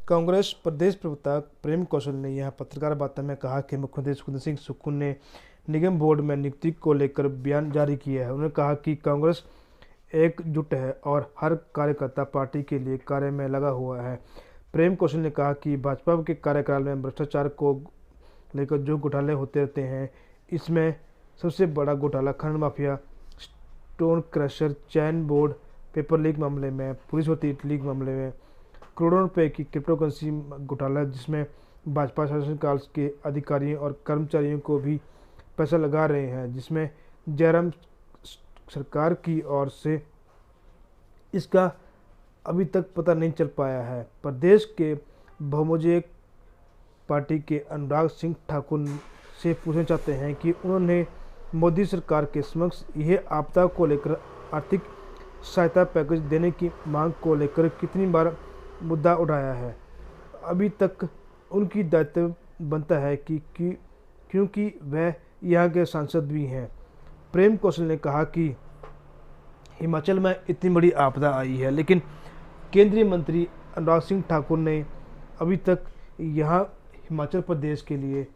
कांग्रेस प्रदेश प्रवक्ता प्रेम कौशल ने यहां पत्रकार वार्ता में कहा कि मुख्यमंत्री सुखविंदर सिंह सुक्खू ने निगम बोर्ड में नियुक्ति को लेकर बयान जारी किया है। उन्होंने कहा कि कांग्रेस एकजुट है और हर कार्यकर्ता पार्टी के लिए कार्य में लगा हुआ है। प्रेम कौशल ने कहा कि भाजपा के कार्यकाल में भ्रष्टाचार को लेकर जो घोटाले होते रहते हैं, इसमें सबसे बड़ा घोटाला खनन माफिया, स्टोन क्रशर, चैन बोर्ड, पेपर लीक मामले में, पुलिस भर्ती लीक मामले में, करोड़ों रुपए की क्रिप्टोकरेंसी घोटाला, जिसमें भाजपा शासनकाल के अधिकारियों और कर्मचारियों को भी पैसा लगा रहे हैं, जिसमें जयराम सरकार की ओर से इसका अभी तक पता नहीं चल पाया है। प्रदेश के बहुमोजे पार्टी के अनुराग सिंह ठाकुर से पूछना चाहते हैं कि उन्होंने मोदी सरकार के समक्ष यह आपदा को लेकर आर्थिक सहायता पैकेज देने की मांग को लेकर कितनी बार मुद्दा उठाया है। अभी तक उनकी दायित्व बनता है क्योंकि वह यहाँ के सांसद भी हैं। प्रेम कौशल ने कहा कि हिमाचल में इतनी बड़ी आपदा आई है, लेकिन केंद्रीय मंत्री अनुराग सिंह ठाकुर ने अभी तक यहाँ हिमाचल प्रदेश के लिए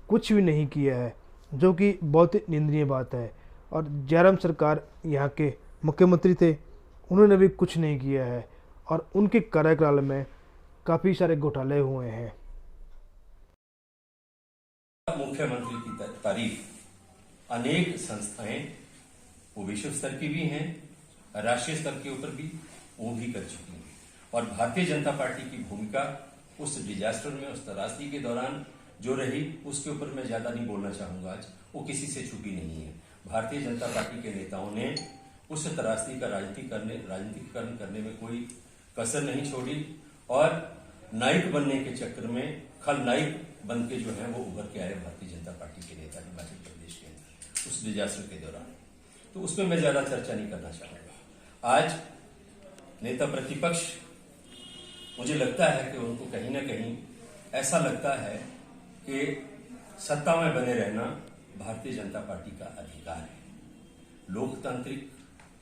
कुछ भी नहीं किया है, जो कि बहुत ही निंदनीय बात है। और जयराम सरकार यहाँ के मुख्यमंत्री थे, उन्होंने भी कुछ नहीं किया है और उनके कार्यकाल में काफ़ी सारे घोटाले हुए हैं। मुख्यमंत्री की तारीफ अनेक संस्थाएं, वो विश्व स्तर की भी हैं, राष्ट्रीय स्तर के ऊपर भी वो भी कर चुकी हैं। और भारतीय जनता पार्टी की भूमिका उस डिजास्टर में, उस त्रासदी के दौरान जो रही, उसके ऊपर मैं ज्यादा नहीं बोलना चाहूंगा। आज वो किसी से छुपी नहीं है। भारतीय जनता पार्टी के नेताओं ने उस त्रासदी का राजनीतिकरण करने में कोई कसर नहीं छोड़ी और नायक बनने के चक्कर में खलनायक बन के जो है वो उभर के आए भारतीय जनता पार्टी के नेता हिमाचल प्रदेश के अंदर उस डिजास्टर के दौरान। तो उसमें मैं ज्यादा चर्चा नहीं करना चाहूंगा। आज नेता प्रतिपक्ष, मुझे लगता है कि उनको कहीं ना कहीं ऐसा लगता है कि सत्ता में बने रहना भारतीय जनता पार्टी का अधिकार है। लोकतांत्रिक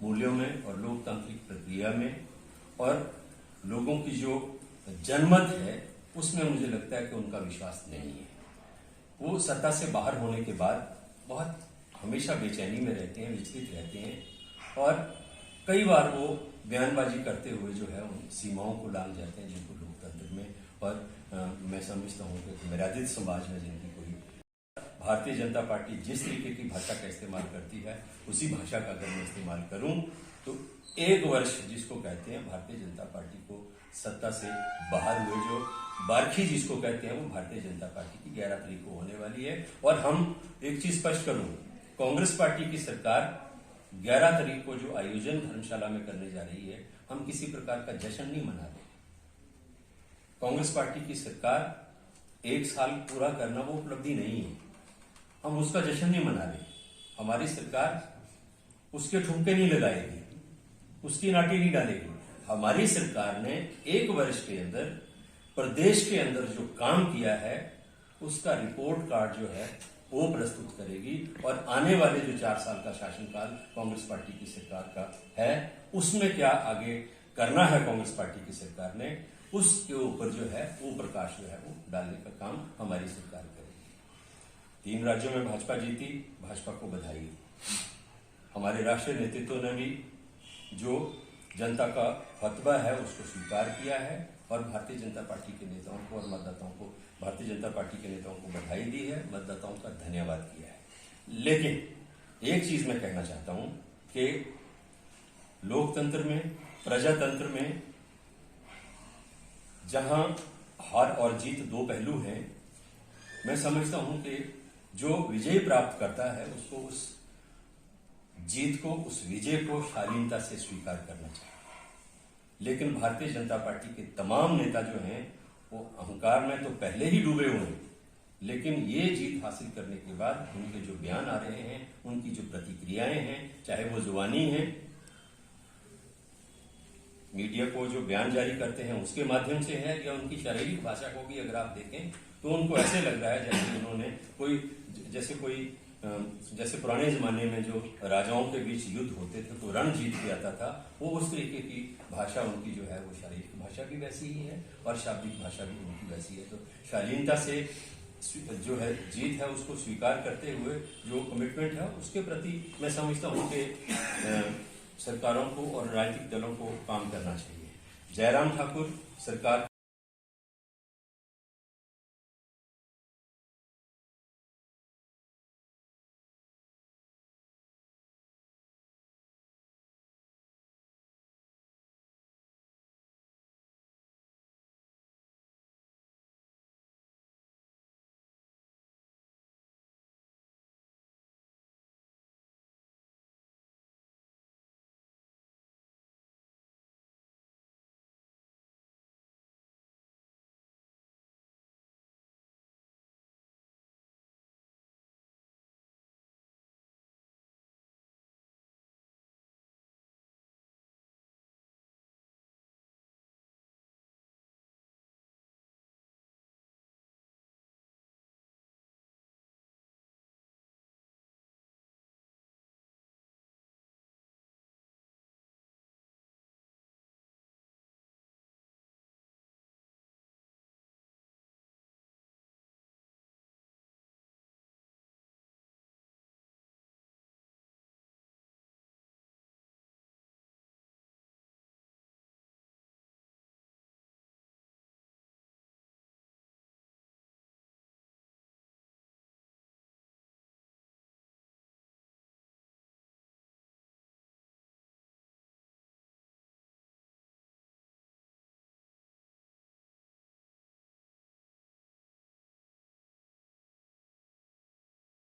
मूल्यों में और लोकतांत्रिक प्रक्रिया में और लोगों की जो जनमत है, उसमें मुझे लगता है कि उनका विश्वास नहीं है। वो सत्ता से बाहर होने के बाद बहुत हमेशा बेचैनी में रहते हैं, विचलित रहते हैं और कई बार वो बयानबाजी करते हुए जो है उन सीमाओं को लांघ जाते हैं जिनको लोकतंत्र में और मैं समझता हूं कि मर्यादित समाज में जिनकी कोई। भारतीय जनता पार्टी जिस तरीके की भाषा का इस्तेमाल करती है, उसी भाषा का अगर मैं इस्तेमाल करूं तो एक वर्ष जिसको कहते हैं भारतीय जनता पार्टी को सत्ता से बाहर हुए, जो बारखी जिसको कहते हैं, वो भारतीय जनता पार्टी की 11 तारीख को होने वाली है। और हम एक चीज स्पष्ट करूं, कांग्रेस पार्टी की सरकार 11 तारीख को जो आयोजन धर्मशाला में करने जा रही है, हम किसी प्रकार का जश्न नहीं मना रहे। कांग्रेस पार्टी की सरकार 1 साल पूरा करना वो उपलब्धि नहीं है, हम उसका जश्न नहीं मना रहे। हमारी सरकार उसके ठुमके नहीं लगाएगी, उसकी नाटी नहीं डालेगी। हमारी सरकार ने 1 वर्ष के अंदर प्रदेश के अंदर जो काम किया है, उसका रिपोर्ट कार्ड जो है वो प्रस्तुत करेगी और आने वाले जो 4 साल का शासनकाल कांग्रेस पार्टी की सरकार का है, उसमें क्या आगे करना है कांग्रेस पार्टी की सरकार ने, उसके ऊपर जो है वो प्रकाश जो है वो डालने का काम हमारी सरकार करेगी। 3 राज्यों में भाजपा जीती, भाजपा को बधाई। हमारे राष्ट्रीय नेतृत्व ने भी जो जनता का फतवा है उसको स्वीकार किया है और भारतीय जनता पार्टी के नेताओं को और मतदाताओं को, भारतीय जनता पार्टी के नेताओं को बधाई दी है, मतदाताओं का धन्यवाद किया है। लेकिन एक चीज मैं कहना चाहता हूं कि लोकतंत्र में, प्रजातंत्र में, जहां हार और जीत 2 पहलू हैं, मैं समझता हूं कि जो विजय प्राप्त करता है उसको उस जीत को, उस विजय को शालीनता से स्वीकार करना चाहिए। लेकिन भारतीय जनता पार्टी के तमाम नेता जो हैं वो अहंकार में तो पहले ही डूबे हुए हैं, लेकिन ये जीत हासिल करने के बाद उनके जो बयान आ रहे हैं, उनकी जो प्रतिक्रियाएं हैं, चाहे वो जुबानी हैं, मीडिया को जो बयान जारी करते हैं उसके माध्यम से है, या उनकी शारीरिक भाषा को भी अगर आप देखें तो उनको ऐसे लग रहा है जैसे उन्होंने जैसे कोई जैसे पुराने जमाने में जो राजाओं के बीच युद्ध होते थे तो रण जीत के आता था, वो उस तरीके की भाषा उनकी जो है वो शारीरिक भाषा भी वैसी ही है और शाब्दिक भाषा भी उनकी वैसी है। तो शालीनता से जो है जीत है उसको स्वीकार करते हुए जो कमिटमेंट है उसके प्रति मैं समझता हूँ कि सरकारों को और राजनीतिक दलों को काम करना चाहिए। जयराम ठाकुर सरकार